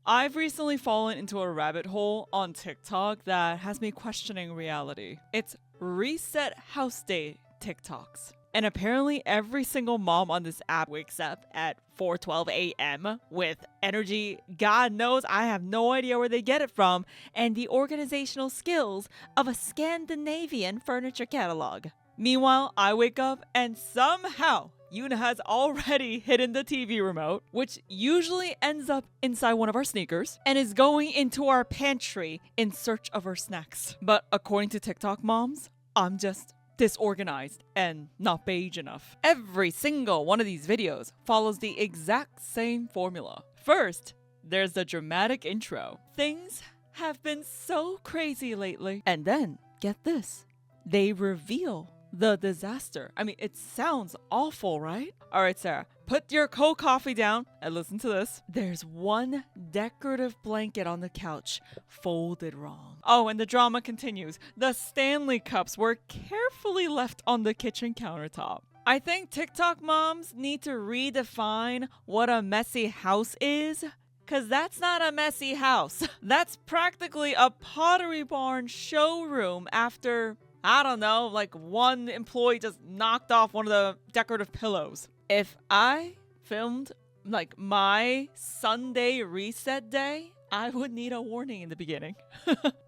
I've recently fallen into a rabbit hole on TikTok that has me questioning reality. It's Reset House Day TikToks. And apparently every single mom on this app wakes up at 4:12 a.m. with energy God knows I have no idea where they get it from, and the organizational skills of a Scandinavian furniture catalog. Meanwhile, I wake up and somehow Yuna has already hidden the TV remote, which usually ends up inside one of our sneakers, and is going into our pantry in search of her snacks. But according to TikTok moms, I'm just disorganized and not beige enough. Every single one of these videos follows the exact same formula. First, there's the dramatic intro. Things have been so crazy lately. And then, get this, they reveal the disaster. I mean, it sounds awful, right? All right, Sarah, put your cold coffee down and listen to this. There's one decorative blanket on the couch folded wrong. Oh, and the drama continues. The Stanley cups were carefully left on the kitchen countertop. I think TikTok moms need to redefine what a messy house is. Cause that's not a messy house. That's practically a Pottery Barn showroom after, I don't know, like one employee just knocked off one of the decorative pillows. If I filmed like my Sunday reset day, I would need a warning in the beginning.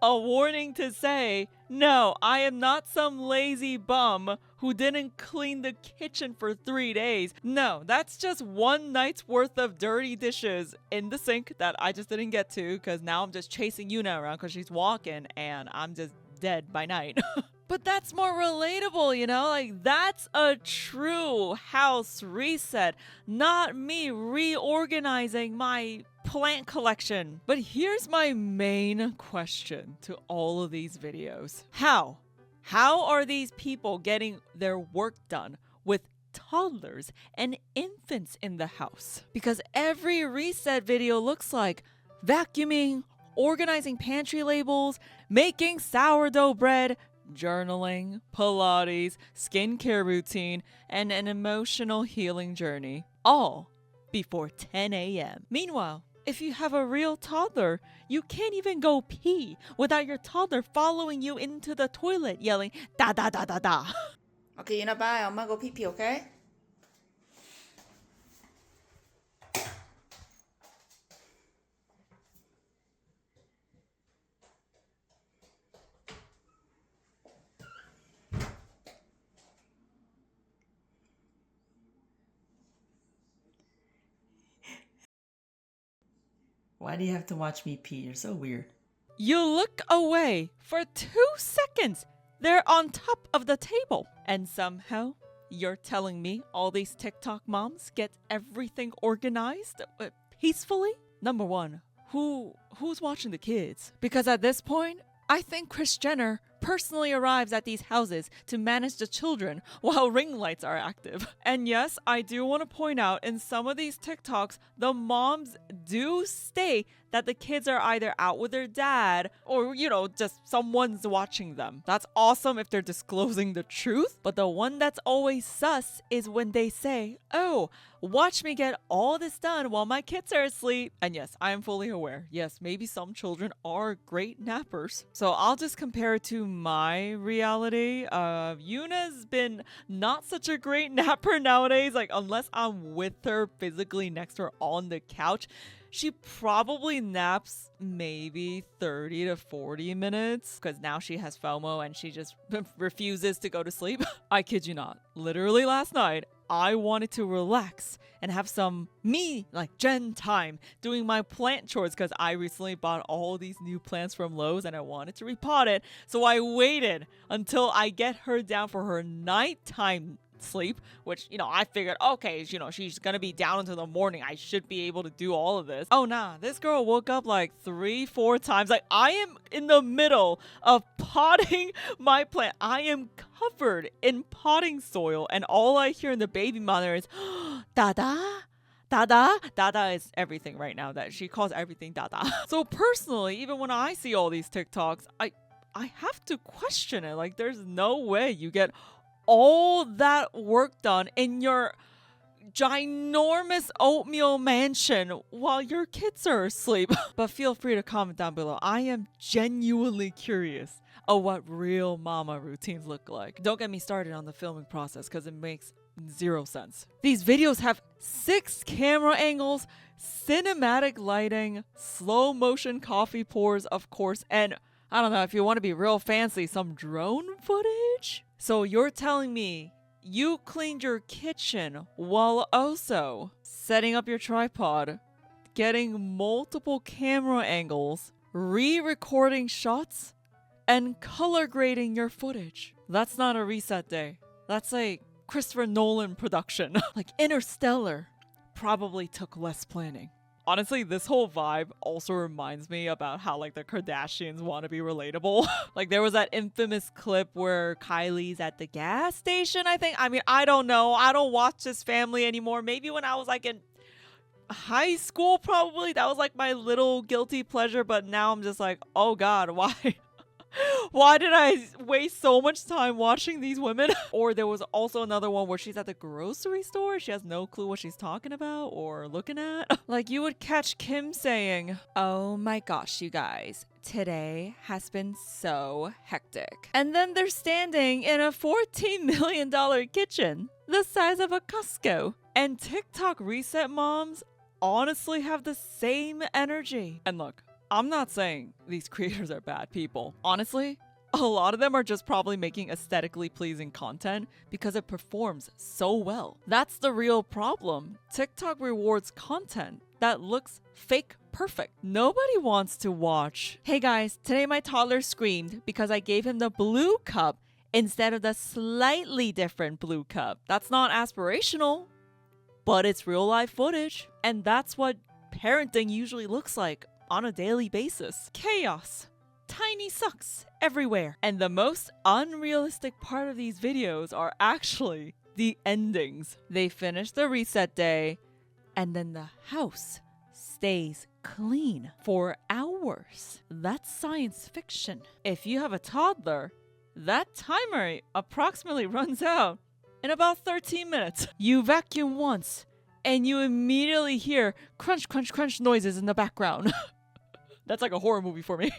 A warning to say, no, I am not some lazy bum who didn't clean the kitchen for 3 days. No, that's just one night's worth of dirty dishes in the sink that I just didn't get to because now I'm just chasing Yuna around because she's walking and I'm just dead by night. But that's more relatable, you know? Like, that's a true house reset, not me reorganizing my plant collection. But here's my main question to all of these videos. How are these people getting their work done with toddlers and infants in the house? Because every reset video looks like vacuuming, organizing pantry labels, making sourdough bread, journaling, Pilates, skincare routine, and an emotional healing journey, all before 10 a.m. Meanwhile, if you have a real toddler, you can't even go pee without your toddler following you into the toilet yelling, da da da da da. Okay, Yuna, bye. I'm gonna go pee pee, okay? Why do you have to watch me pee? You're so weird. You look away for 2 seconds. They're on top of the table. And somehow, you're telling me all these TikTok moms get everything organized peacefully? Number one, who's watching the kids? Because at this point, I think Kris Jenner personally arrives at these houses to manage the children while ring lights are active. And yes, I do want to point out in some of these TikToks, the moms do state that the kids are either out with their dad or, you know, just someone's watching them. That's awesome if they're disclosing the truth. But the one that's always sus is when they say, oh, watch me get all this done while my kids are asleep. And yes, I am fully aware. Yes, maybe some children are great nappers. So I'll just compare it to my reality. Yuna's been not such a great napper nowadays. Like, unless I'm with her physically next to her on the couch, she probably naps maybe 30 to 40 minutes because now she has FOMO and she just refuses to go to sleep. I kid you not. Literally last night, I wanted to relax and have some me, like Jen time, doing my plant chores because I recently bought all these new plants from Lowe's and I wanted to repot it. So I waited until I get her down for her nighttime sleep, which, you know, I figured, okay, you know, she's gonna be down until the morning. I should be able to do all of this. Oh, nah, this girl woke up like 3-4 times. Like, I am in the middle of potting my plant. I am covered in potting soil, and all I hear in the baby monitor is, Dada? Dada? Dada is everything right now. That she calls everything Dada. So personally, even when I see all these TikToks, I have to question it. Like, there's no way you get all that work done in your ginormous oatmeal mansion while your kids are asleep. But feel free to comment down below. I am genuinely curious of what real mama routines look like. Don't get me started on the filming process because it makes zero sense. These videos have 6 camera angles, cinematic lighting, slow motion coffee pours, of course, and I don't know, if you want to be real fancy, some drone footage? So you're telling me you cleaned your kitchen while also setting up your tripod, getting multiple camera angles, re-recording shots, and color grading your footage. That's not a reset day. That's a Christopher Nolan production. Like Interstellar probably took less planning. Honestly, this whole vibe also reminds me about how like the Kardashians want to be relatable. Like there was that infamous clip where Kylie's at the gas station, I think. I mean, I don't know. I don't watch this family anymore. Maybe when I was like in high school, probably. That was like my little guilty pleasure. But now I'm just like, oh God, why? Why did I waste so much time watching these women? Or there was also another one where she's at the grocery store. She has no clue what she's talking about or looking at. Like you would catch Kim saying, oh my gosh, you guys, today has been so hectic. And then they're standing in a $14 million kitchen, the size of a Costco. And TikTok reset moms honestly have the same energy. And look, I'm not saying these creators are bad people. Honestly, a lot of them are just probably making aesthetically pleasing content because it performs so well. That's the real problem. TikTok rewards content that looks fake perfect. Nobody wants to watch, hey guys, today my toddler screamed because I gave him the blue cup instead of the slightly different blue cup. That's not aspirational, but it's real life footage. And that's what parenting usually looks like on a daily basis. Chaos. Tiny sucks everywhere. And the most unrealistic part of these videos are actually the endings. They finish the reset day and then the house stays clean for hours. That's science fiction. If you have a toddler, that timer approximately runs out in about 13 minutes. You vacuum once and you immediately hear crunch, crunch, crunch noises in the background. That's like a horror movie for me.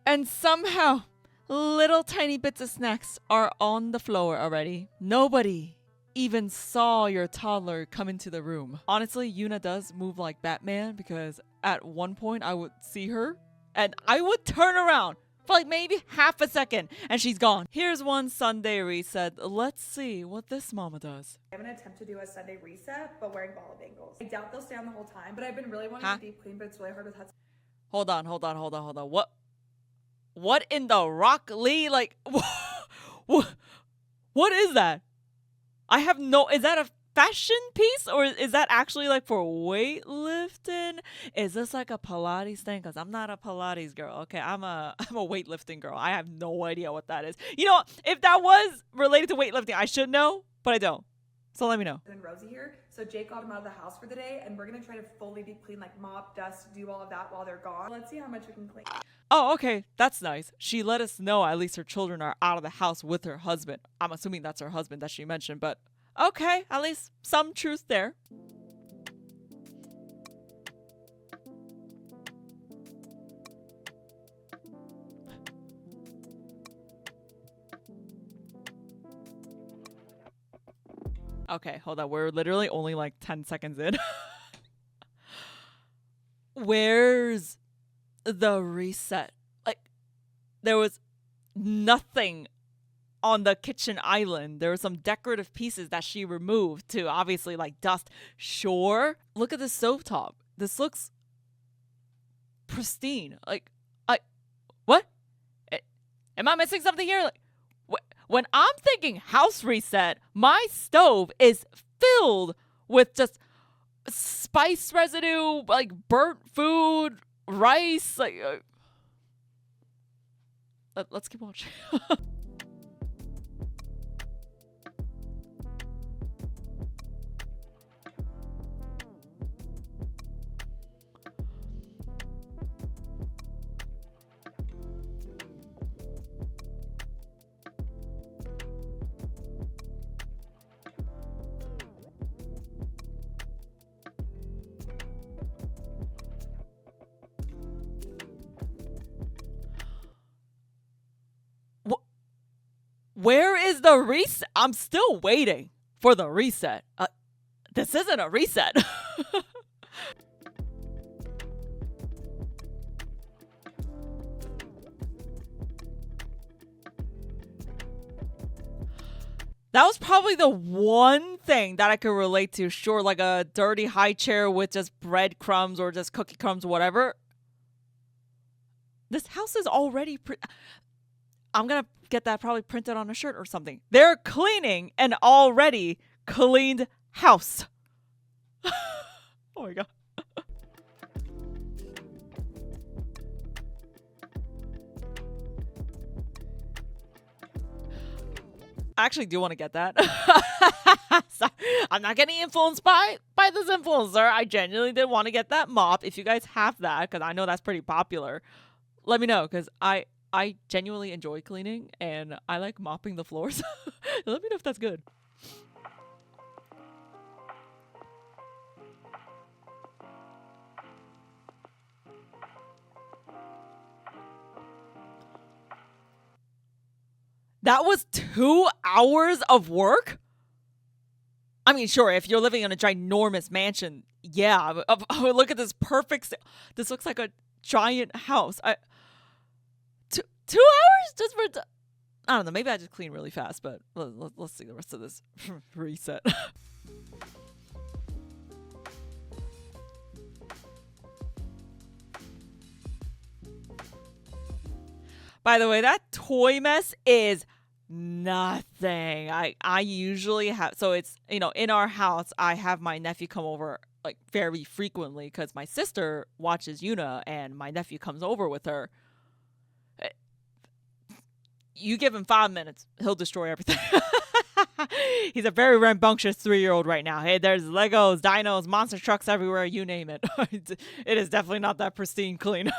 And somehow, little tiny bits of snacks are on the floor already. Nobody even saw your toddler come into the room. Honestly, Yuna does move like Batman because at one point I would see her and I would turn around for like maybe half a second and she's gone. Here's one Sunday reset. Let's see what this mama does. I'm gonna attempt to do a Sunday reset, but wearing ball bangles. I doubt they'll stay on the whole time, but I've been really wanting to deep clean, but it's really hard with Hudson. Hold on. What in the Rock Lee? Like, what is that? I have no, is that a fashion piece or is that actually like for weightlifting? Is this like a Pilates thing? Because I'm not a Pilates girl. Okay, I'm a weightlifting girl. I have no idea what that is. You know, if that was related to weightlifting, I should know, but I don't. So let me know. And Rosie here. So Jake got him out of the house for the day and we're gonna try to fully deep clean, like mop, dust, do all of that while they're gone. Let's see how much we can clean. Oh, okay. That's nice. She let us know at least her children are out of the house with her husband. I'm assuming that's her husband that she mentioned, but okay, at least some truth there. Okay, hold on. We're literally only like 10 seconds in. Where's the reset? Like, there was nothing on the kitchen island. There were some decorative pieces that she removed to obviously like dust. Sure. Look at the stovetop. This looks pristine. Like, what? Am I missing something here? Like, when I'm thinking house reset, my stove is filled with just spice residue, like burnt food, rice. Like, let's keep watching. Where is the reset? I'm still waiting for the reset. This isn't a reset. That was probably the one thing that I could relate to. Sure, like a dirty high chair with just breadcrumbs or just cookie crumbs, whatever. This house is already. I'm going to get that probably printed on a shirt or something. They're cleaning an already cleaned house. Oh my God. I actually do want to get that. So, I'm not getting influenced by this influencer. I genuinely did want to get that mop. If you guys have that, because I know that's pretty popular, let me know, because I genuinely enjoy cleaning and I like mopping the floors. Let me know if that's good. That was 2 hours of work? I mean, sure, if you're living in a ginormous mansion, yeah. Look at this perfect. This looks like a giant house. 2 hours just for. I don't know. Maybe I just clean really fast, but let's see the rest of this reset. By the way, that toy mess is nothing. I usually have, so it's, in our house, I have my nephew come over like very frequently because my sister watches Yuna and my nephew comes over with her. You give him 5 minutes, he'll destroy everything. He's a very rambunctious 3-year-old right now. Hey, there's Legos, dinos, monster trucks everywhere, you name it. It is definitely not that pristine clean.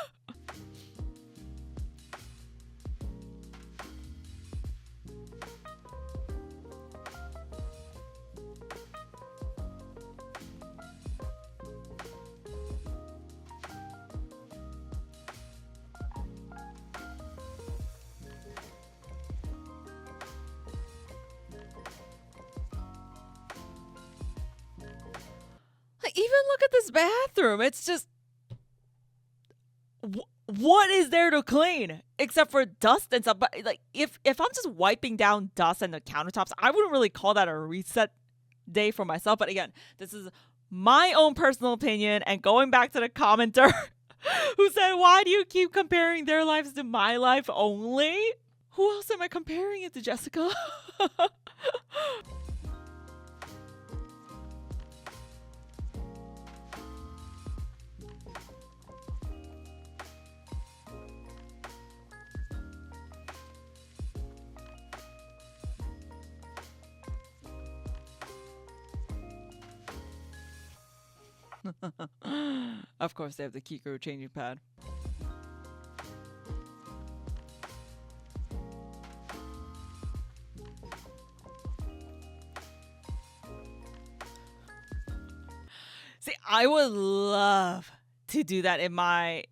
Even look at this bathroom. It's just, what is there to clean except for dust and stuff? But like, if I'm just wiping down dust and the countertops, I wouldn't really call that a reset day for myself. But again, this is my own personal opinion. And going back to the commenter who said, "Why do you keep comparing their lives to my life only?" Who else am I comparing it to, Jessica? Of course, they have the Kikuru changing pad. See, I would love to do that in my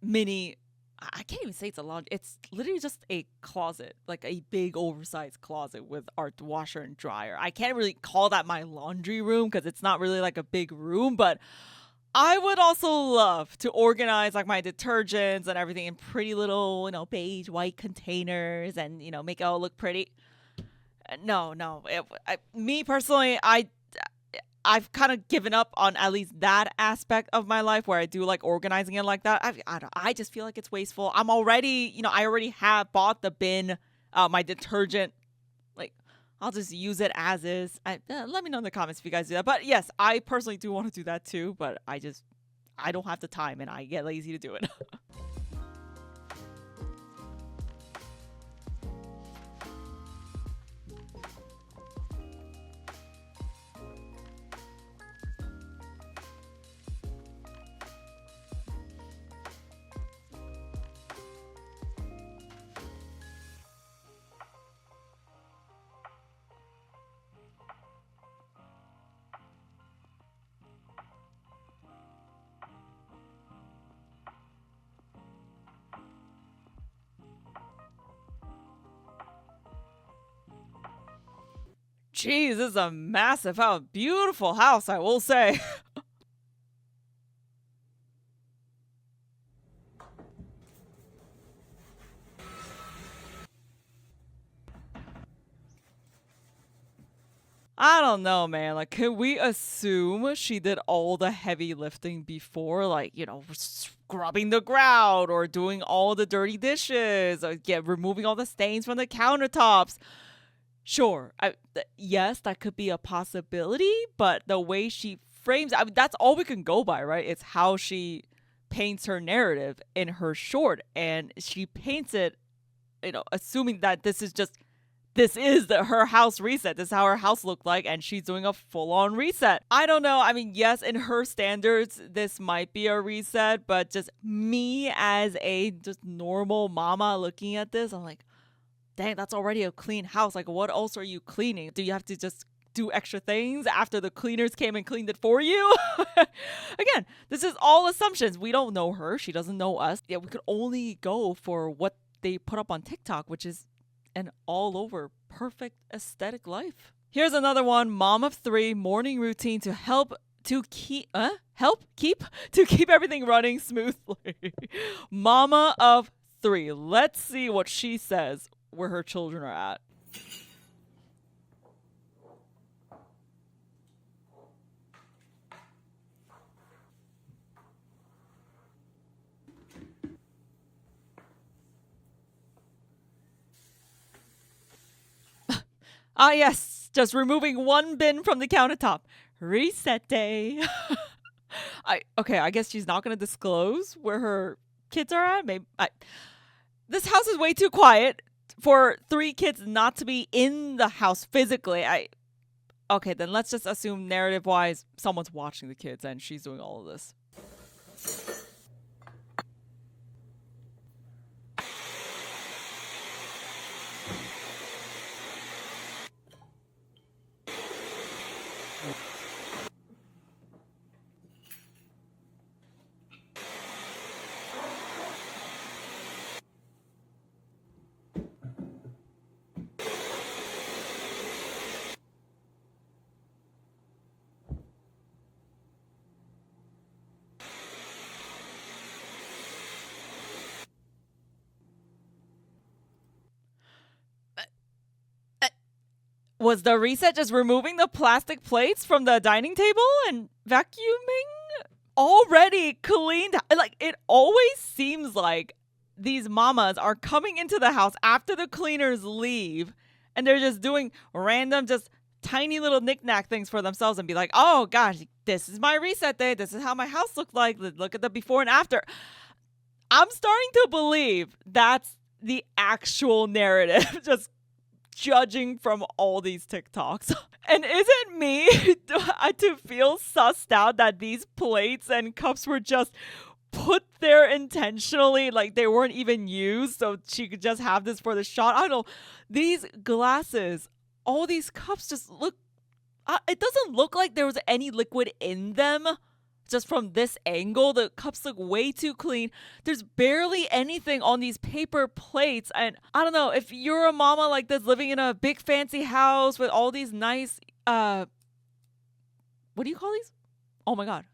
mini. I can't even say it's a laundry. It's literally just a closet, like a big oversized closet with our washer and dryer. I can't really call that my laundry room because it's not really like a big room, but I would also love to organize like my detergents and everything in pretty little, beige white containers and, make it all look pretty. No. Me personally, I've kind of given up on at least that aspect of my life where I do like organizing it like that. I just feel like it's wasteful. I'm already, I already have bought the bin, my detergent. Like, I'll just use it as is. Let me know in the comments if you guys do that. But yes, I personally do want to do that too. But I don't have the time and I get lazy to do it. Jeez, this is a massive house. Beautiful house, I will say. I don't know, man. Like, can we assume she did all the heavy lifting before? Like, scrubbing the ground or doing all the dirty dishes or removing all the stains from the countertops. Sure. Yes, that could be a possibility, but the way she frames, that's all we can go by, right? It's how she paints her narrative in her short, and she paints it, assuming that this is her house reset. This is how her house looked like, and she's doing a full-on reset. I don't know. I mean, yes, in her standards, this might be a reset, but just me as a just normal mama looking at this, I'm like, dang, that's already a clean house. Like, what else are you cleaning? Do you have to just do extra things after the cleaners came and cleaned it for you? Again, this is all assumptions. We don't know her. She doesn't know us. Yeah, we could only go for what they put up on TikTok, which is an all-over perfect aesthetic life. Here's another one. Mom of 3 morning routine to keep everything running smoothly. Mama of 3. Let's see what she says where her children are at. Ah, yes, just removing one bin from the countertop. Reset day. I guess she's not going to disclose where her kids are at. This house is way too quiet for 3 kids not to be in the house physically. Okay, then let's just assume narrative-wise someone's watching the kids and she's doing all of this. Was the reset just removing the plastic plates from the dining table and vacuuming? Already cleaned. Like, it always seems like these mamas are coming into the house after the cleaners leave and they're just doing random, just tiny little knick-knack things for themselves and be like, oh gosh, this is my reset day. This is how my house looked like. Look at the before and after. I'm starting to believe that's the actual narrative, just judging from all these TikToks. And is it me to feel sussed out that these plates and cups were just put there intentionally, like they weren't even used, so she could just have this for the shot? I don't know. These glasses, all these cups just look, it doesn't look like there was any liquid in them. Just from this angle, the cups look way too clean. There's barely anything on these paper plates. And I don't know, if you're a mama like this living in a big fancy house with all these nice, what do you call these? Oh my God.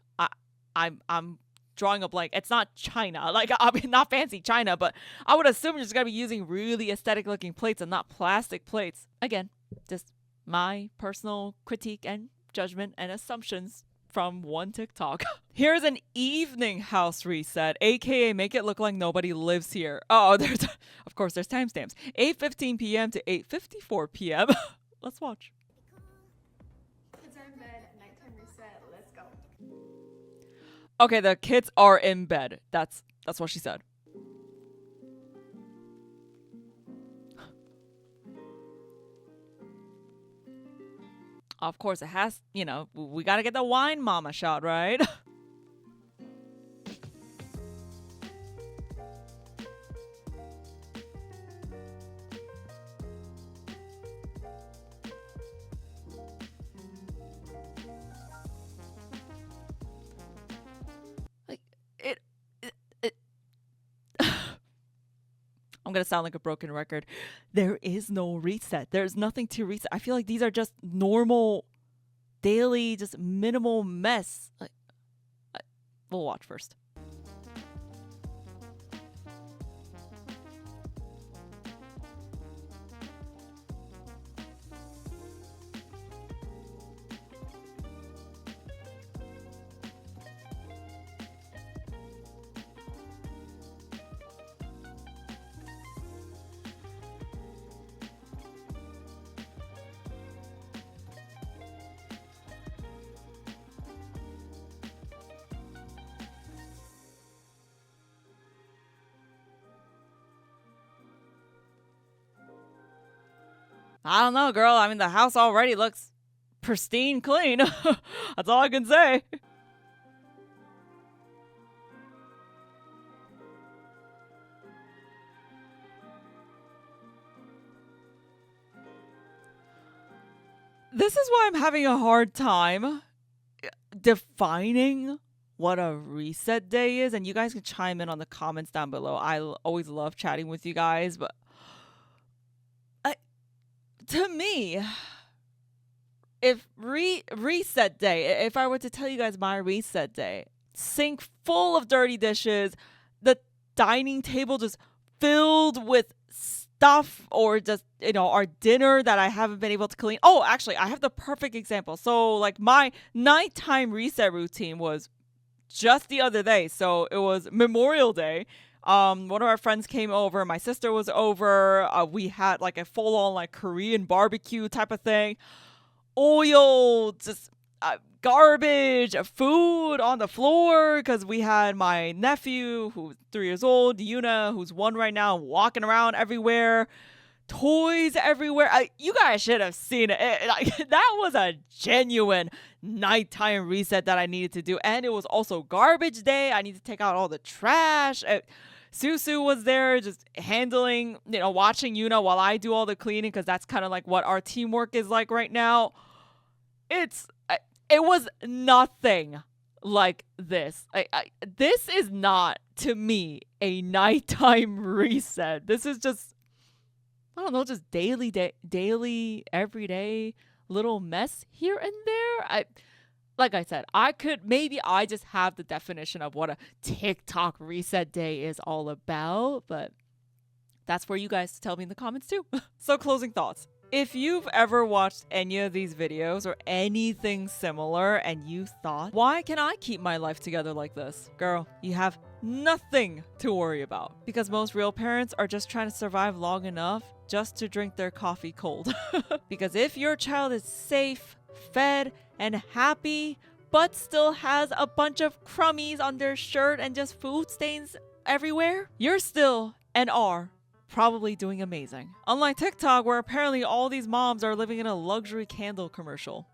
I'm drawing a blank. It's not China. Like, I mean, not fancy China, but I would assume you're just going to be using really aesthetic looking plates and not plastic plates. Again, just my personal critique and judgment and assumptions from one TikTok. Here's an evening house reset, aka make it look like nobody lives here. Oh, of course there's timestamps. 8:15 p.m. to 8:54 p.m. Let's watch. Kids are in bed, nighttime reset, let's go. Okay, the kids are in bed. That's what she said. Of course, it has, we got to get the wine mama shot, right? Like, it I'm gonna sound like a broken record. There is no reset. There's nothing to reset. I feel like these are just normal, daily, just minimal mess. Like, we'll watch first. I don't know, girl. I mean, the house already looks pristine clean. That's all I can say. This is why I'm having a hard time defining what a reset day is. And you guys can chime in on the comments down below. Always love chatting with you guys, but to me, if reset day, if I were to tell you guys my reset day, sink full of dirty dishes, the dining table just filled with stuff, or just, our dinner that I haven't been able to clean. Oh, actually, I have the perfect example. So like my nighttime reset routine was just the other day. So it was Memorial Day. One of our friends came over. My sister was over. We had like a full-on like Korean barbecue type of thing. Oil, just garbage, food on the floor, because we had my nephew who's 3 years old, Yuna, who's 1 right now, walking around everywhere. Toys everywhere. You guys should have seen it. That was a genuine nighttime reset that I needed to do. And it was also garbage day. I need to take out all the trash. Susu was there just handling, watching Yuna while I do all the cleaning, because that's kind of like what our teamwork is like right now. It was nothing like this. This is not, to me, a nighttime reset. This is just, I don't know, just daily, everyday little mess here and there. Like I said, I just have the definition of what a TikTok reset day is all about, but that's for you guys to tell me in the comments too. So closing thoughts. If you've ever watched any of these videos or anything similar and you thought, why can I keep my life together like this? Girl, you have nothing to worry about, because most real parents are just trying to survive long enough just to drink their coffee cold. Because if your child is safe, fed, and happy, but still has a bunch of crummies on their shirt and just food stains everywhere, you're still and are probably doing amazing. Unlike TikTok, where apparently all these moms are living in a luxury candle commercial.